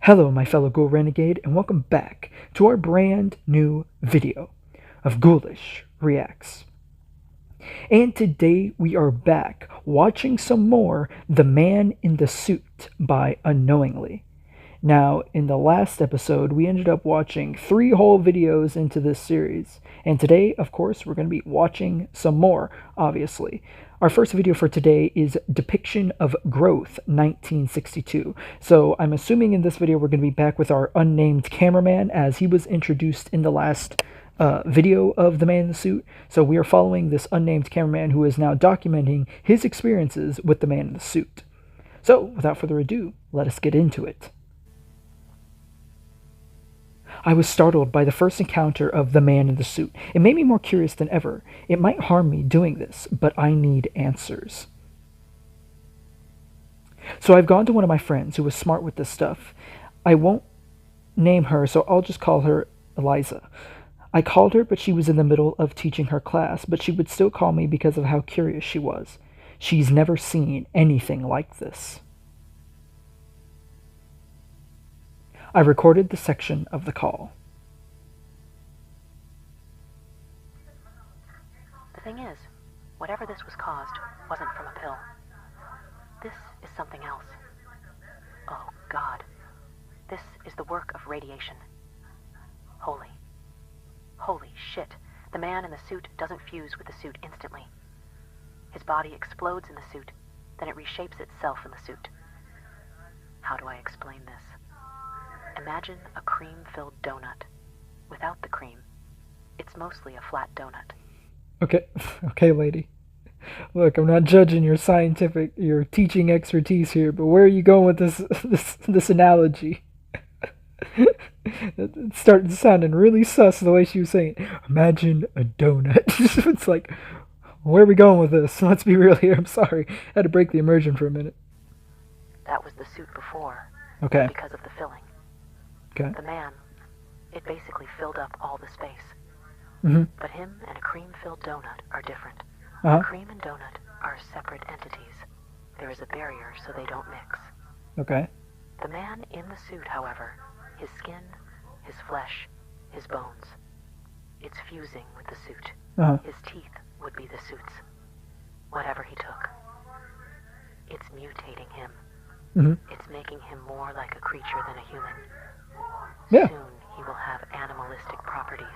Hello, my fellow Ghoul Renegade, and welcome back to our brand new video of Ghoulish Reacts. And today we are back watching some more The Man in the Suit by Unknowingly. Now, in the last episode, we ended up watching 3 whole videos into this series. And today, of course, we're going to be watching some more, obviously. Our first video for today is Depiction of Growth, 1962. So I'm assuming in this video we're going to be back with our unnamed cameraman, as he was introduced in the last video of The Man in the Suit. So we are following this unnamed cameraman who is now documenting his experiences with The Man in the Suit. So, without further ado, let us get into it. I was startled by the first encounter of the man in the suit. It made me more curious than ever. It might harm me doing this, but I need answers. So I've gone to one of my friends who was smart with this stuff. I won't name her, so I'll just call her Eliza. I called her, but she was in the middle of teaching her class, but she would still call me because of how curious she was. She's never seen anything like this. I recorded the section of the call. The thing is, whatever this was caused wasn't from a pill. This is something else. Oh, God. This is the work of radiation. Holy shit. The man in the suit doesn't fuse with the suit instantly. His body explodes in the suit, then it reshapes itself in the suit. How do I explain this? Imagine a cream-filled donut. Without the cream, it's mostly a flat donut. Okay, lady. Look, I'm not judging your teaching expertise here, but where are you going with this analogy? It started sounding really sus the way she was saying it. Imagine a donut. It's like, where are we going with this? Let's be real here. I'm sorry. I had to break the immersion for a minute. That was the suit before. Okay. Because of the filling. Okay. The man, it basically filled up all the space. Mm-hmm. But him and a cream-filled donut are different. Uh-huh. Cream and donut are separate entities. There is a barrier so they don't mix. Okay. The man in the suit, however, his skin, his flesh, his bones, it's fusing with the suit. Uh-huh. His teeth would be the suit's. Whatever he took. It's mutating him. Mm-hmm. It's making him more like a creature than a human. Yeah. Soon he will have animalistic properties,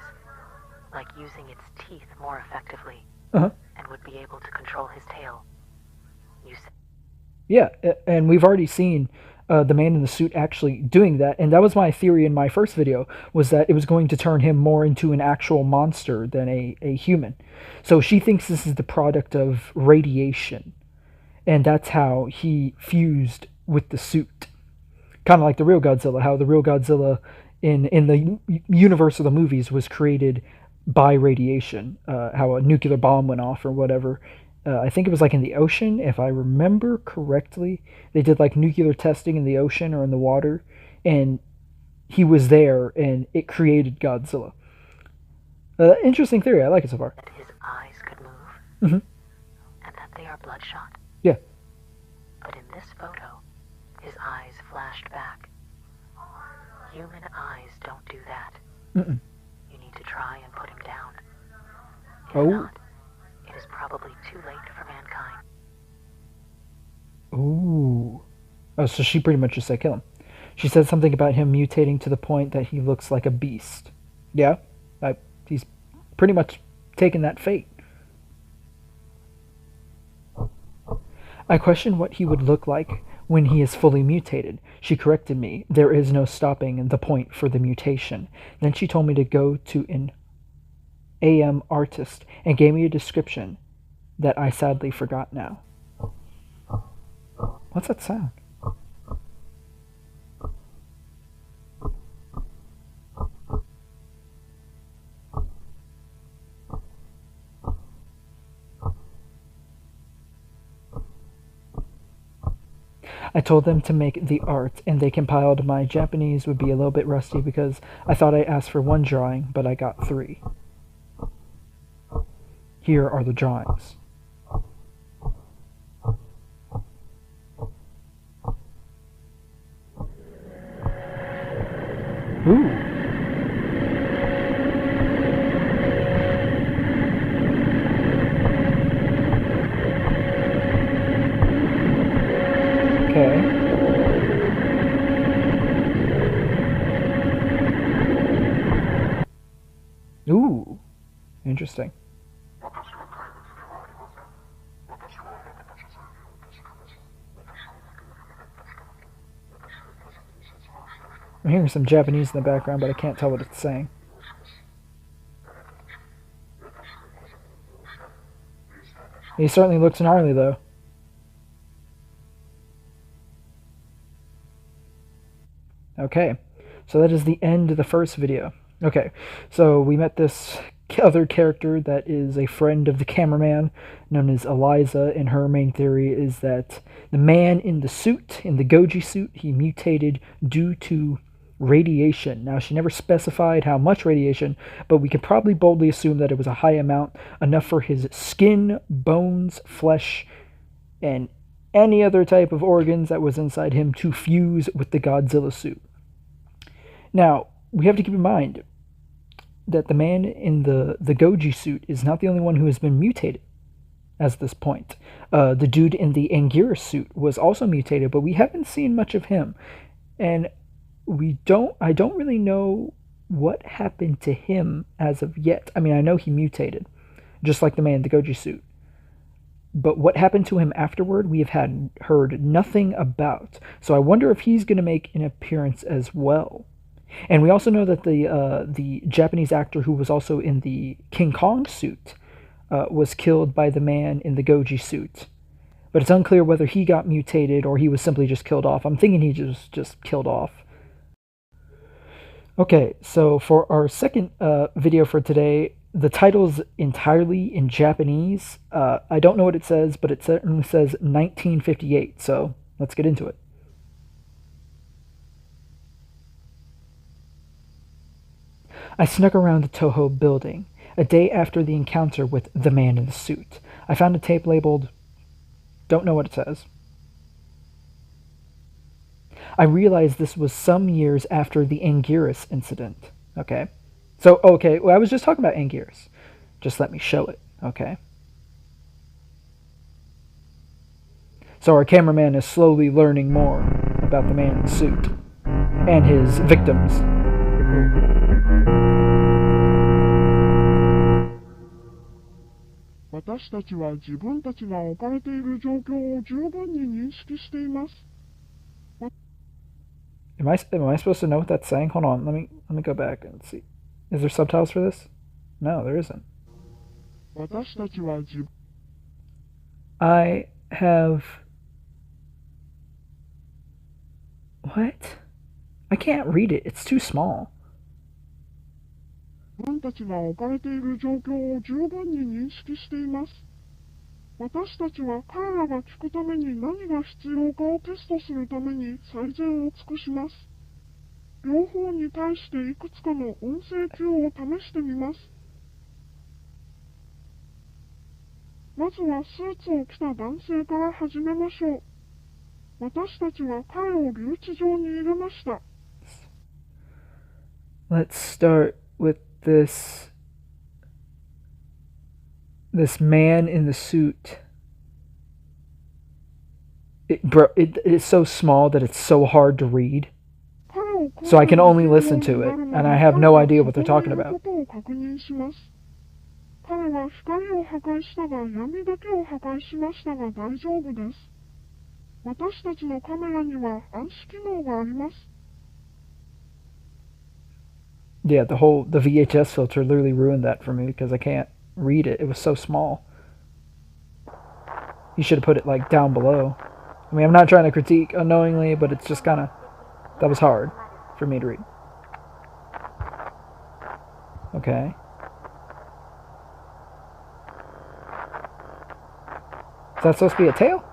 like using its teeth more effectively, Uh-huh. and would be able to control his tail. Yeah, and we've already seen the man in the suit actually doing that, and that was my theory in my first video, was that it was going to turn him more into an actual monster than a human. So she thinks this is the product of radiation, and that's how he fused with the suit. Kind of like the real Godzilla, how the real Godzilla in the universe of the movies was created by radiation, how a nuclear bomb went off or whatever. I think it was like in the ocean, if I remember correctly. They did like nuclear testing in the ocean or in the water, and he was there, and it created Godzilla. Interesting theory. I like it so far. That his eyes could move, Mm-hmm. and that they are bloodshot. Yeah. But in this photo, his eyes flashed back. Human eyes don't do that. Mm-mm. You need to try and put him down. If Oh. not, it is probably too late for mankind. Ooh. Oh, so she pretty much just said kill him. She said something about him mutating to the point that he looks like a beast. Yeah, he's pretty much taken that fate. I questioned what he would look like when he is fully mutated. She corrected me. There is no stopping the point for the mutation. Then she told me to go to an AM artist and gave me a description that I sadly forgot now. What's that sound? I told them to make the art, and they compiled. My Japanese would be a little bit rusty because I thought I asked for 1 drawing, but I got 3. Here are the drawings. Interesting. I'm hearing some Japanese in the background, but I can't tell what it's saying. He certainly looks gnarly, though. Okay, so that is the end of the first video. Okay, so we met this other character that is a friend of the cameraman, known as Eliza, and her main theory is that the man in the suit, in the Goji suit, he mutated due to radiation. Now, she never specified how much radiation, but we could probably boldly assume that it was a high amount, enough for his skin, bones, flesh, and any other type of organs that was inside him to fuse with the Godzilla suit. Now, we have to keep in mind that the man in the Goji suit is not the only one who has been mutated at this point. The dude in the Anguirus suit was also mutated, but we haven't seen much of him. And I don't really know what happened to him as of yet. I mean, I know he mutated, just like the man in the Goji suit. But what happened to him afterward, we have heard nothing about. So I wonder if he's going to make an appearance as well. And we also know that the Japanese actor who was also in the King Kong suit was killed by the man in the Goji suit. But it's unclear whether he got mutated or he was simply just killed off. I'm thinking he just killed off. Okay, so for our second video for today, the title's entirely in Japanese. I don't know what it says, but it certainly says 1958, so let's get into it. I snuck around the Toho building, a day after the encounter with the man in the suit. I found a tape labeled, don't know what it says. I realized this was some years after the Anguirus incident. Okay. So, okay, well, I was just talking about Anguirus. Just let me show it, okay? So our cameraman is slowly learning more about the man in the suit and his victims. Am I supposed to know what that's saying? Hold on, let me go back and see. Is there subtitles for this? No, there isn't. I have... What? I can't read it. It's too small. Let's start with this man in the suit. It is so small that it's so hard to read. So I can only listen to it, and I have no idea what they're talking about. Yeah, the VHS filter literally ruined that for me because I can't read it. It was so small. You should have put it like down below. I mean, I'm not trying to critique Unknowingly, but it's just kind of, that was hard for me to read. Okay. Is that supposed to be a tail?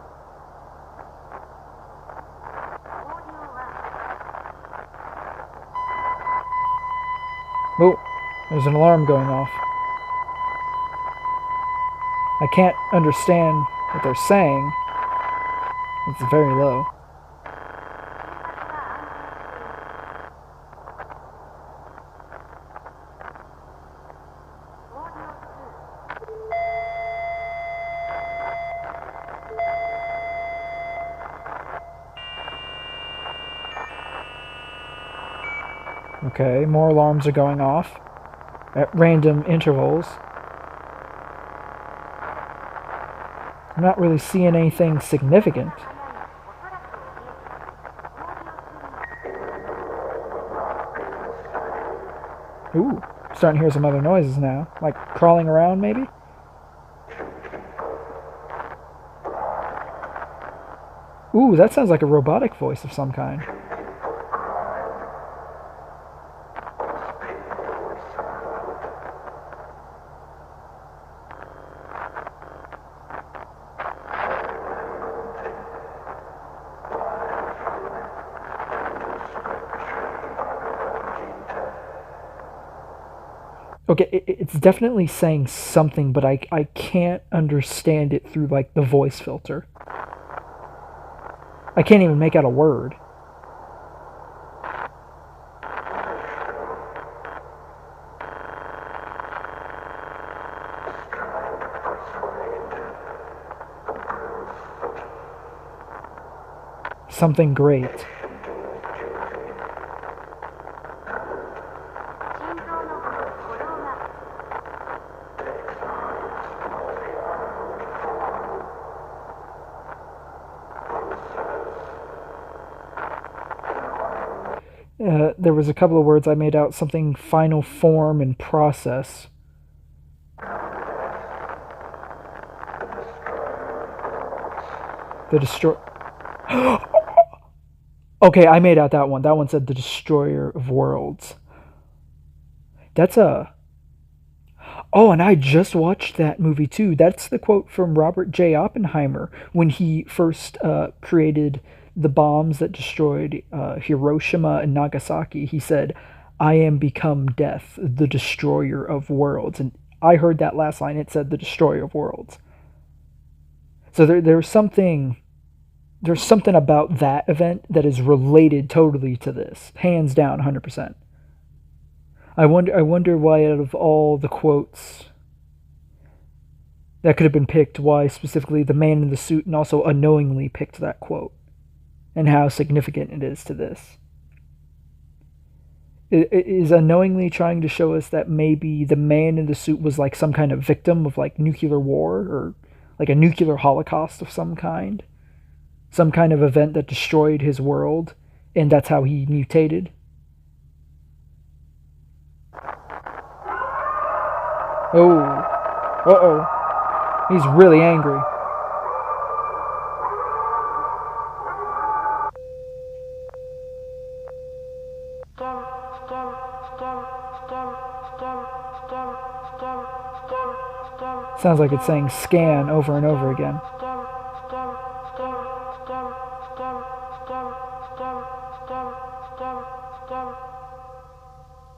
Oh, there's an alarm going off. I can't understand what they're saying. It's very low. Okay, more alarms are going off at random intervals. I'm not really seeing anything significant. Ooh, starting to hear some other noises now. Like crawling around, maybe? Ooh, that sounds like a robotic voice of some kind. Okay, it's definitely saying something, but I can't understand it through, like, the voice filter. I can't even make out a word. Something great. There was a couple of words I made out, something final form and process. The destroy. Okay, I made out that one. That one said the destroyer of worlds. That's a. Oh, and I just watched that movie too. That's the quote from Robert J. Oppenheimer when he first created the bombs that destroyed Hiroshima and Nagasaki. He said, "I am become death, the destroyer of worlds." And I heard that last line. It said the destroyer of worlds. So there's something about that event that is related totally to this, hands down, 100%. I wonder why out of all the quotes that could have been picked, why specifically the man in the suit and also unknowingly picked that quote, and how significant it is to this. Is unknowingly trying to show us that maybe the man in the suit was like some kind of victim of like nuclear war or like a nuclear holocaust of some kind of event that destroyed his world, and that's how he mutated? Oh, uh-oh. He's really angry. Sounds like it's saying scan over and over again.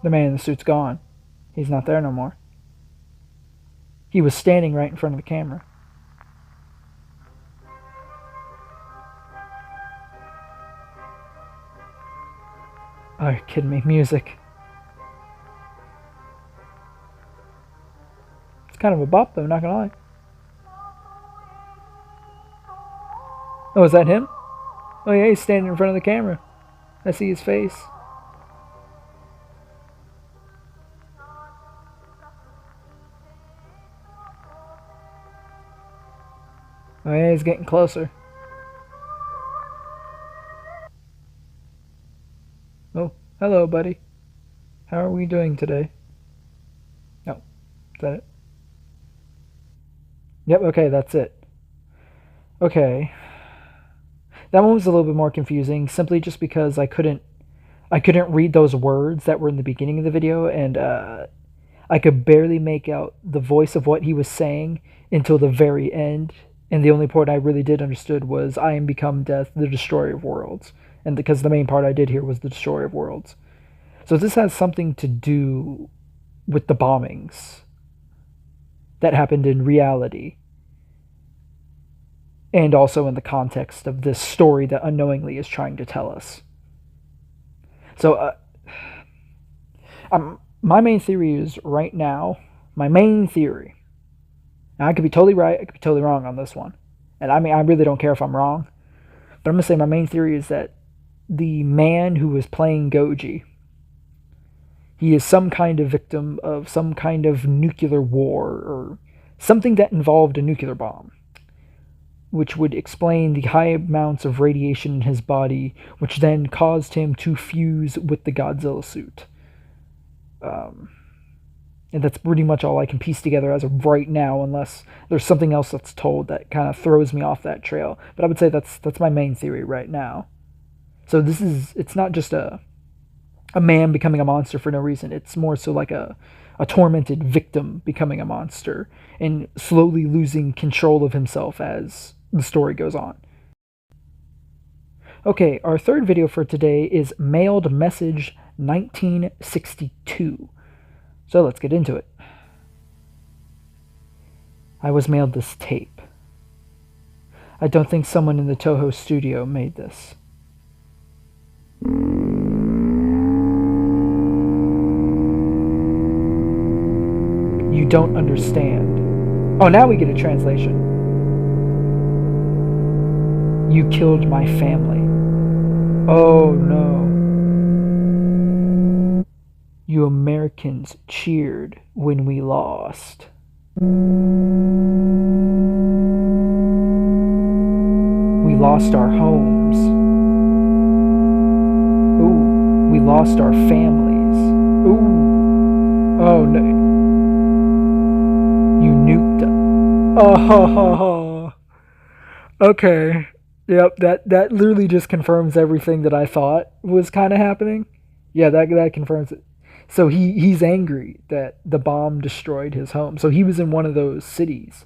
The man in the suit's gone. He's not there no more. He was standing right in front of the camera. Oh, you're kidding me. Music. It's kind of a bop, though, not gonna lie. Oh, is that him? Oh, yeah, he's standing in front of the camera. I see his face. Oh, yeah, he's getting closer. Oh, hello, buddy. How are we doing today? Oh, is that it? Yep, okay, that's it. Okay. That one was a little bit more confusing, simply just because I couldn't read those words that were in the beginning of the video, and I could barely make out the voice of what he was saying until the very end. And the only part I really did understood was "I am become death, the destroyer of worlds," and because the main part I did hear was the destroyer of worlds. So this has something to do with the bombings that happened in reality, and also in the context of this story that Unknowingly is trying to tell us. So, my main theory is right now. My main theory. Now, I could be totally right. I could be totally wrong on this one, and I mean, I really don't care if I'm wrong. But I'm gonna say my main theory is that the man who was playing Goji, he is some kind of victim of some kind of nuclear war or something that involved a nuclear bomb. which would explain the high amounts of radiation in his body, which then caused him to fuse with the Godzilla suit. And that's pretty much all I can piece together as of right now, unless there's something else that's told that kind of throws me off that trail. But I would say that's my main theory right now. So it's not just a man becoming a monster for no reason. It's more so like a tormented victim becoming a monster and slowly losing control of himself as the story goes on. Okay, our third video for today is Mailed Message 1962. So let's get into it. I was mailed this tape. I don't think someone in the Toho studio made this. You don't understand. Oh, now we get a translation. You killed my family. Oh no. You Americans cheered when we lost. We lost our homes. Ooh, we lost our families. Ooh. Oh no. You nuked us. Oh. Okay. Yep, that literally just confirms everything that I thought was kind of happening. Yeah, that confirms it. So he's angry that the bomb destroyed his home. So he was in one of those cities.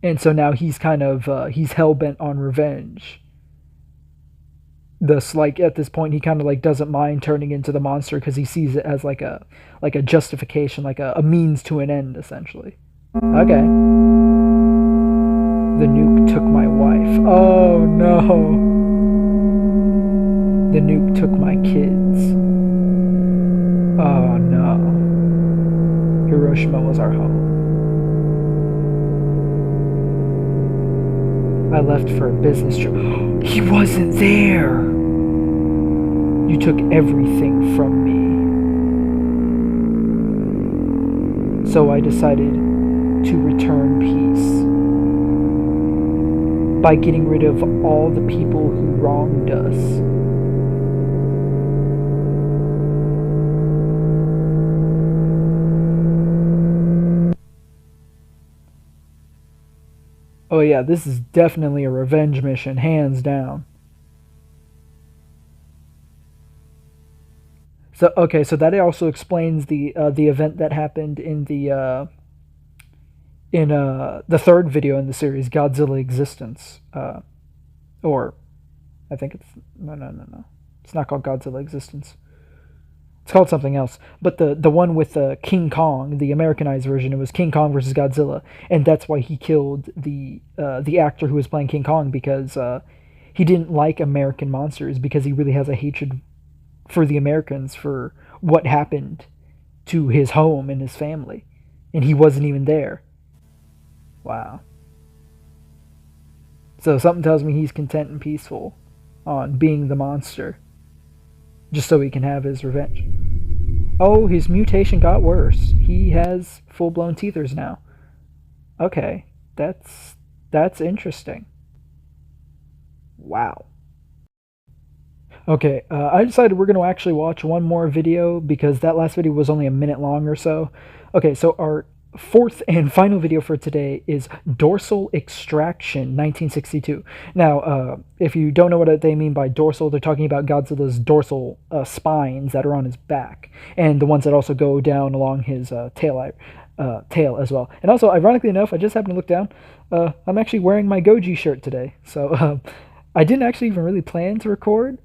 And so now he's kind of he's hell-bent on revenge. Thus, like, at this point he kind of like doesn't mind turning into the monster because he sees it as like a justification, like a means to an end, essentially. Okay. The nuke took my wife. Oh no. The nuke took my kids. Oh no. Hiroshima was our home. I left for a business trip. He wasn't there! You took everything from me. So I decided to return peace by getting rid of all the people who wronged us. Oh yeah, this is definitely a revenge mission, hands down. So okay, so that also explains the event that happened in the third video in the series, Godzilla Existence, or I think it's no, it's not called Godzilla Existence. It's called something else. But the one with King Kong, the Americanized version, it was King Kong versus Godzilla, and that's why he killed the actor who was playing King Kong, because he didn't like American monsters, because he really has a hatred for the Americans for what happened to his home and his family, and he wasn't even there. Wow. So something tells me he's content and peaceful on being the monster, just so he can have his revenge. Oh, his mutation got worse. He has full-blown teethers now. Okay, that's interesting. Wow. Okay, I decided we're going to actually watch one more video because that last video was only a minute long or so. Okay, so our fourth and final video for today is Dorsal Extraction 1962. Now, if you don't know what they mean by dorsal, they're talking about Godzilla's dorsal spines that are on his back, and the ones that also go down along his tail as well. And also, ironically enough, I just happened to look down. I'm actually wearing my Goji shirt today, so I didn't actually even really plan to record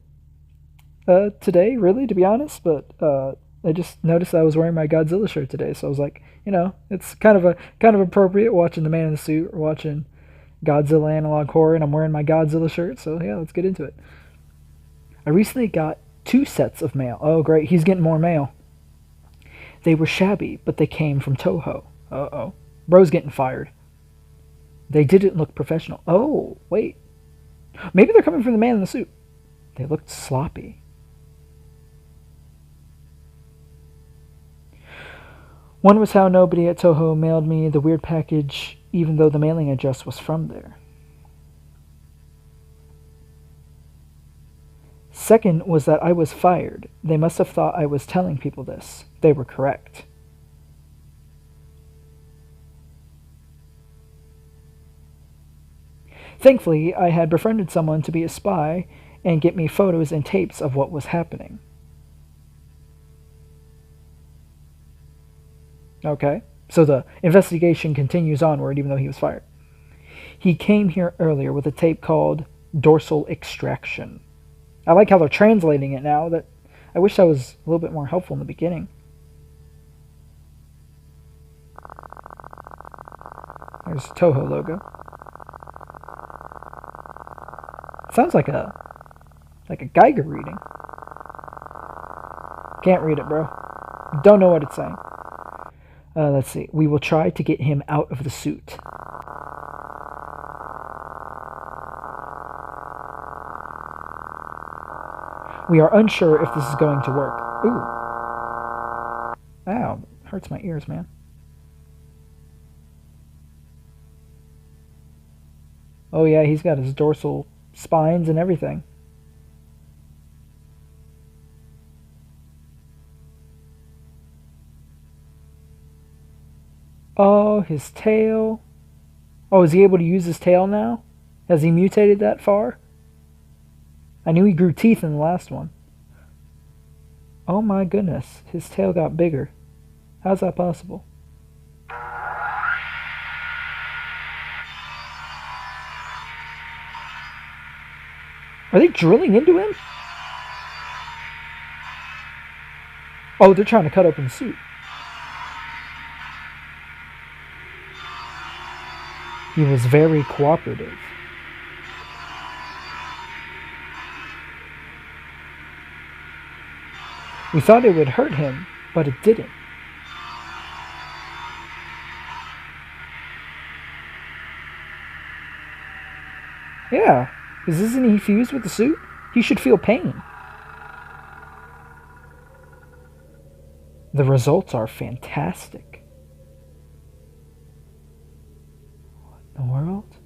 today, really, to be honest, but I just noticed I was wearing my Godzilla shirt today, so I was like, you know, it's kind of appropriate watching the Man in the Suit or watching Godzilla Analog Horror, and I'm wearing my Godzilla shirt, so yeah, let's get into it. I recently got 2 sets of mail. Oh, great, he's getting more mail. They were shabby, but they came from Toho. Uh-oh. Bro's getting fired. They didn't look professional. Oh, wait. Maybe they're coming from the Man in the Suit. They looked sloppy. One was how nobody at Toho mailed me the weird package, even though the mailing address was from there. Second was that I was fired. They must have thought I was telling people this. They were correct. Thankfully, I had befriended someone to be a spy and get me photos and tapes of what was happening. Okay, so the investigation continues onward even though he was fired. He came here earlier with a tape called Dorsal Extraction. I like how they're translating it now. That I wish that was a little bit more helpful in the beginning. There's the Toho logo. Sounds like a Geiger reading. Can't read it, bro. Don't know what it's saying. Let's see. We will try to get him out of the suit. We are unsure if this is going to work. Ooh. Ow. Hurts my ears, man. Oh yeah, he's got his dorsal spines and everything. Oh, his tail. Oh, is he able to use his tail now? Has he mutated that far? I knew he grew teeth in the last one. Oh my goodness, his tail got bigger. How's that possible? Are they drilling into him? Oh, they're trying to cut open the suit. He was very cooperative. We thought it would hurt him, but it didn't. Yeah, because isn't he fused with the suit? He should feel pain. The results are fantastic. What in the world?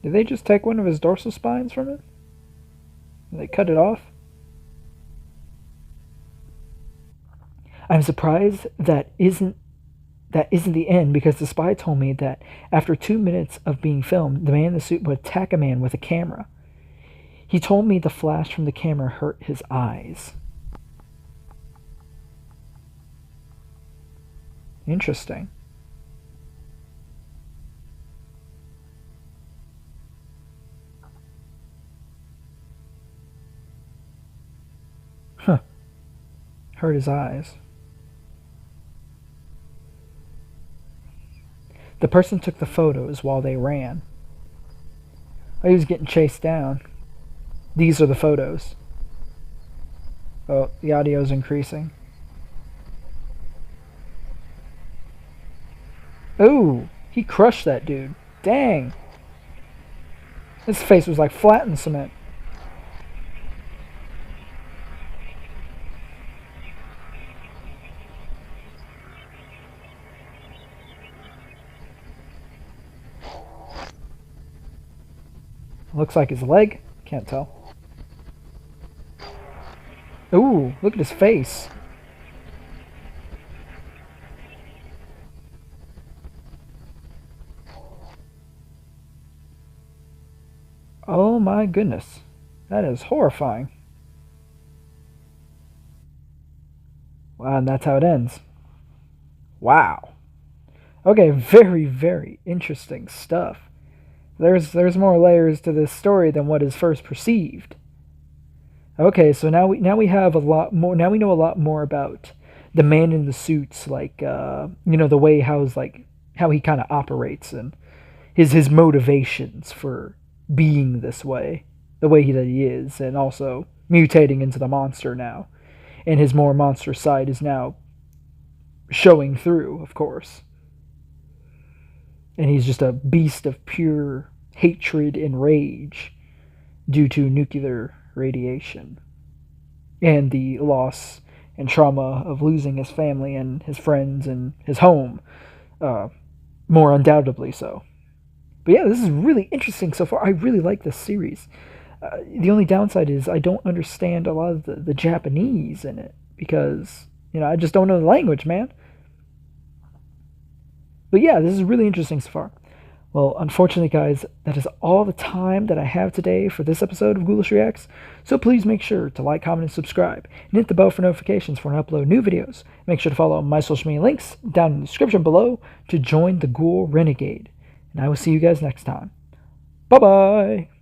Did they just take one of his dorsal spines from him? Did they cut it off? I'm surprised that isn't the end, because the spy told me that after 2 minutes of being filmed, the man in the suit would attack a man with a camera. He told me the flash from the camera hurt his eyes. Interesting. Huh. Hurt his eyes. The person took the photos while they ran. Oh, he was getting chased down. These are the photos. Oh, the audio's increasing. Ooh, he crushed that dude. Dang. His face was like flattened cement. Looks like his leg. Can't tell. Ooh, look at his face. Oh my goodness. That is horrifying. Wow, and that's how it ends. Wow. Okay, very, very interesting stuff. There's more layers to this story than what is first perceived. Okay, so now we have a lot more. Now we know a lot more about the man in the suits, like the way how he kind of operates and his motivations for being this way, the way that he is, and also mutating into the monster now. And his more monster side is now showing through, of course. And he's just a beast of pure hatred and rage due to nuclear radiation and the loss and trauma of losing his family and his friends and his home, more undoubtedly so. But yeah, this is really interesting so far. I really like this series. The only downside is I don't understand a lot of the Japanese in it because, I just don't know the language, man. But yeah, this is really interesting so far. Well, unfortunately, guys, that is all the time that I have today for this episode of Ghoulish Reacts. So please make sure to like, comment, and subscribe, and hit the bell for notifications when I upload new videos. Make sure to follow my social media links down in the description below to join the Ghoul Renegade. And I will see you guys next time. Bye-bye!